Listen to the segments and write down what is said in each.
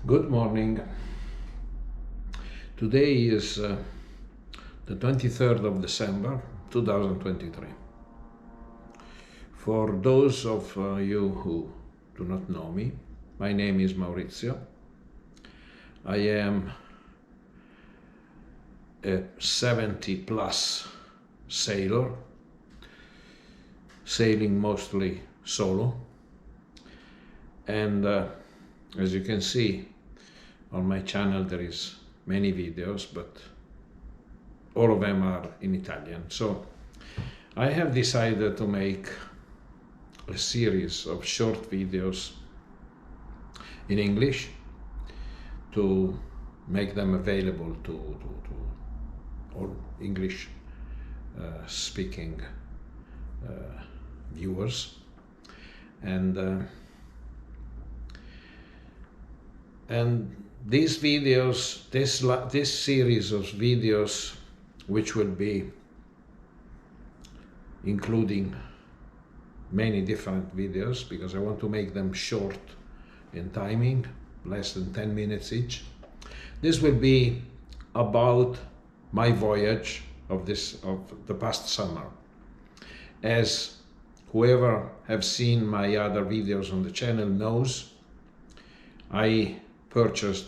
Good morning. Today is the 23rd of December 2023. For those of you who do not know me, my name is Maurizio. I am a 70 plus sailor, sailing mostly solo, and as you can see on my channel there is many videos, but all of them are in Italian. So I have decided to make a series of short videos in English to make them available to all English speaking viewers, and these videos, this series of videos, which will be including many different videos, because I want to make them short in timing, less than 10 minutes each. This will be about my voyage of the past summer. As whoever have seen my other videos on the channel knows, I purchased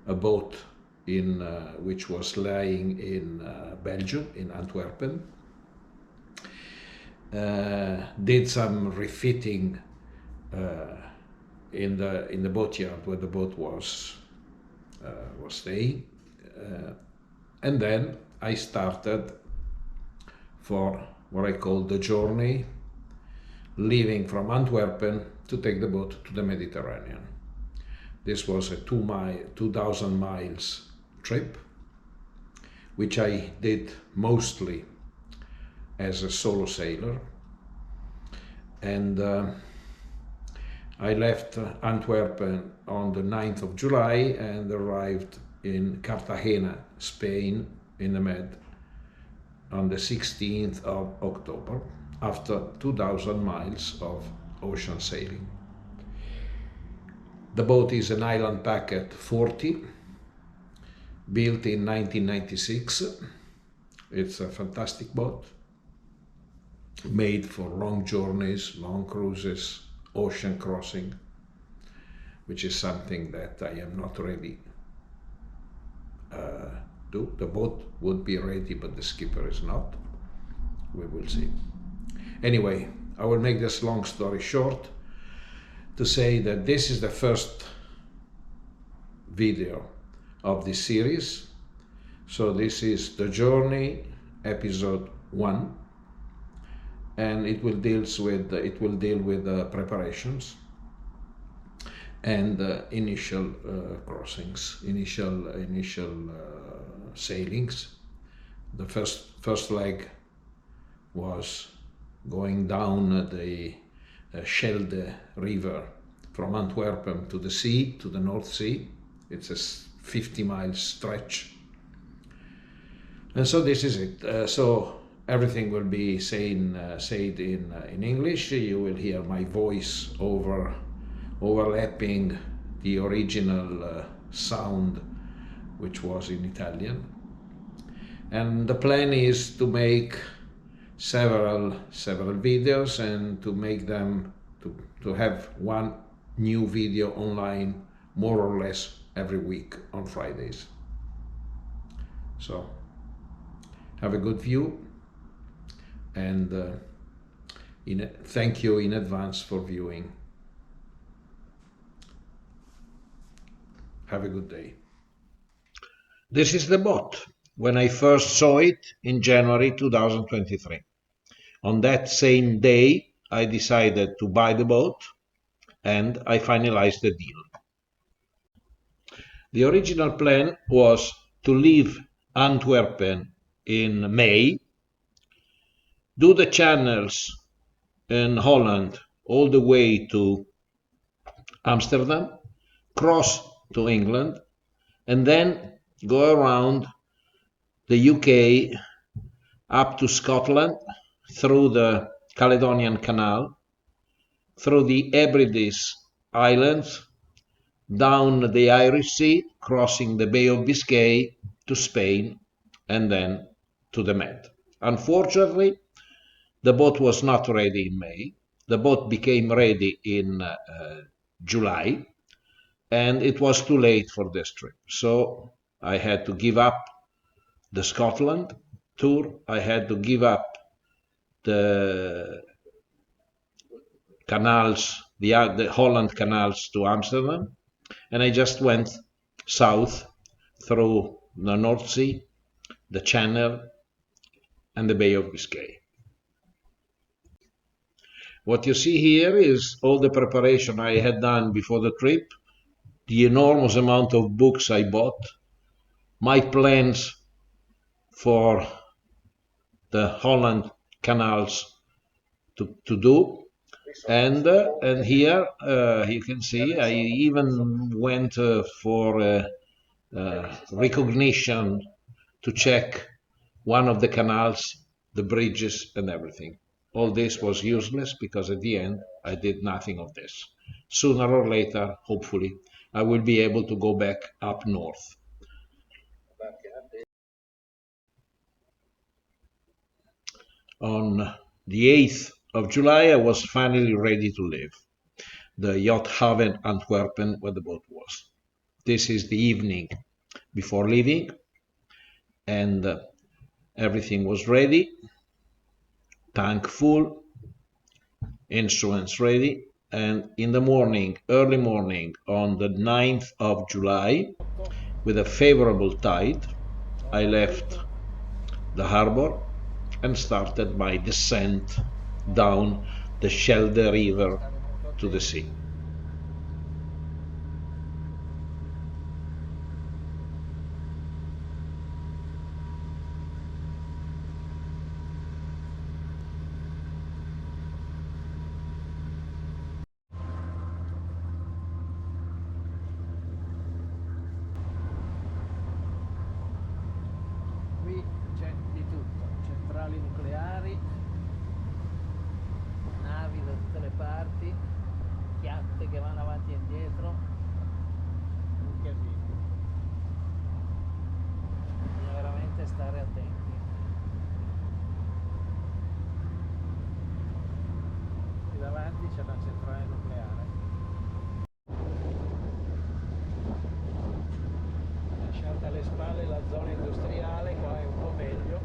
a boat which was lying in Belgium, in Antwerpen. Did some refitting in the boatyard where the boat was staying, and then I started for what I call the journey, leaving from Antwerpen to take the boat to the Mediterranean. This was a 2,000 miles trip, which I did mostly as a solo sailor, and I left Antwerpen on the 9th of July and arrived in Cartagena, Spain, in the Med on the 16th of October after 2,000 miles of ocean sailing. The boat is an Island Packet 40, built in 1996. It's a fantastic boat, made for long journeys, long cruises, ocean crossing, which is something that I am not ready do. The boat would be ready, but the skipper is not. We will see. Anyway, I will make this long story short to say that this is the first video of this series. So this is the journey, episode 1, and it will deal with preparations and initial crossings, initial sailings. The first leg was going down the Schelde River from Antwerpen to the sea, to the North Sea. It's a 50-mile stretch, and so this is it. So everything will be said in English. You will hear my voice overlapping the original sound, which was in Italian. And the plan is to make several videos and to make them to have one new video online more or less every week on Fridays. So have a good view, and thank you in advance for viewing. Have a good day. This is the boat when I first saw it in January 2023. On that same day, I decided to buy the boat, and I finalized the deal. The original plan was to leave Antwerpen in May, do the channels in Holland all the way to Amsterdam, cross to England, and then go around the UK up to Scotland, through the Caledonian Canal, through the Hebrides Islands, down the Irish Sea, crossing the Bay of Biscay to Spain, and then to the Med. Unfortunately, the boat was not ready in May. The boat became ready in July, and it was too late for this trip. So I had to give up the Scotland tour. I had to give up the canals, the Holland canals to Amsterdam, and I just went south through the North Sea, the Channel, and the Bay of Biscay. What you see here is all the preparation I had done before the trip, the enormous amount of books I bought, my plans for the Holland canals to do. And here you can see I even went for recognition to check one of the canals, the bridges, and everything. All this was useless because at the end I did nothing of this. Sooner or later, hopefully, I will be able to go back up north. On the 8th of July, I was finally ready to leave the yacht haven Antwerpen where the boat was. This is the evening before leaving, and everything was ready, tank full, instruments ready, and in the morning, early morning, on the 9th of July, with a favorable tide, I left the harbor and started my descent down the Schelde River to the sea. Qui c'è di tutto, centrali nucleari, navi da tutte le parti, chiatte che vanno avanti e indietro, un casino. Bisogna veramente stare attenti. Qui davanti c'è la centrale nucleare. Lasciate alle spalle la zona industriale, qua è un po' meglio.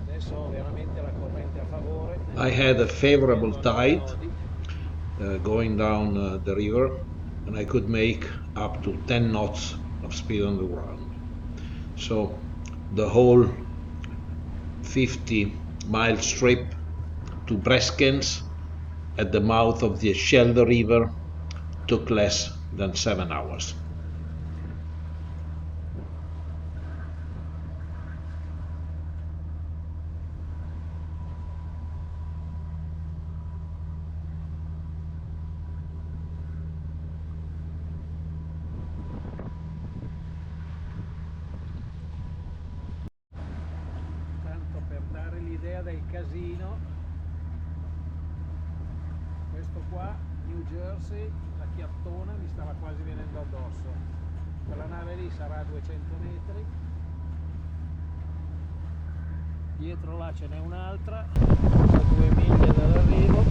Adesso veramente la corrente a favore. I had a favorable tide going down the river, and I could make up to 10 knots of speed on the ground. So the whole 50-mile trip to Breskens at the mouth of the Schelde River took less than 7 hours. Tanto per dare l'idea del casino, questo qua, New Jersey, la chiattona mi stava quasi venendo addosso. Quella nave lì sarà a 200 metri, dietro là ce n'è un'altra, a 2 miglia dall'arrivo,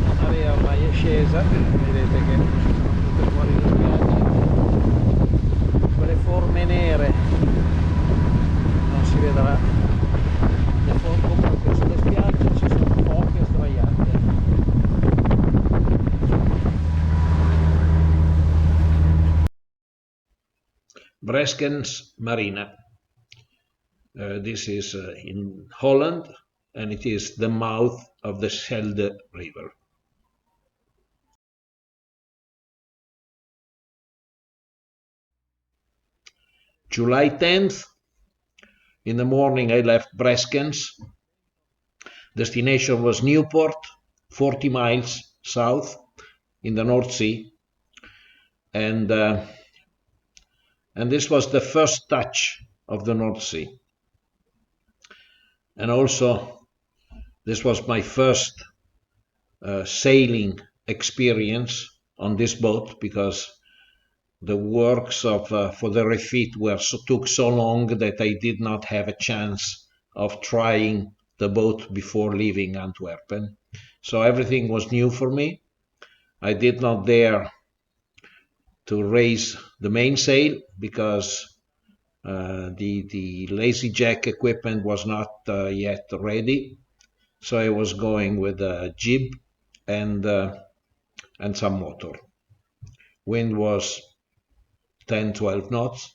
la marea ormai è scesa, vedete che sono tutte fuori le spiagge, quelle forme nere non si vedrà, le forme comunque sulle spiagge ci sono poche sdraiate. Breskens Marina. This is in Holland, and it is the mouth of the Schelde River. July 10th, in the morning I left Breskens. Destination was Newport, 40 miles south in the North Sea, and this was the first touch of the North Sea. And also, this was my first sailing experience on this boat because the works for the refit took so long that I did not have a chance of trying the boat before leaving Antwerpen. So everything was new for me. I did not dare to raise the mainsail because the lazy jack equipment was not yet ready. So I was going with a jib and some motor. Wind was 10, 12 knots,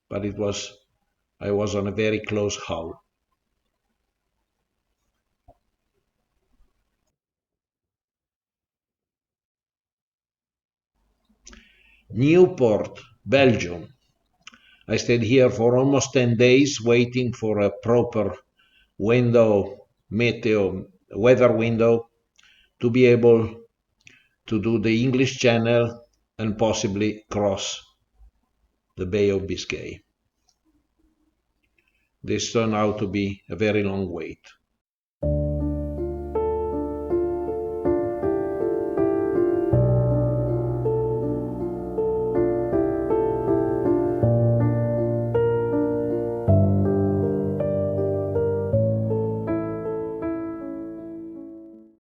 but I was on a very close hull. Newport, Belgium. I stayed here for almost 10 days waiting for a proper weather window to be able to do the English Channel and possibly cross the Bay of Biscay. This turned out to be a very long wait.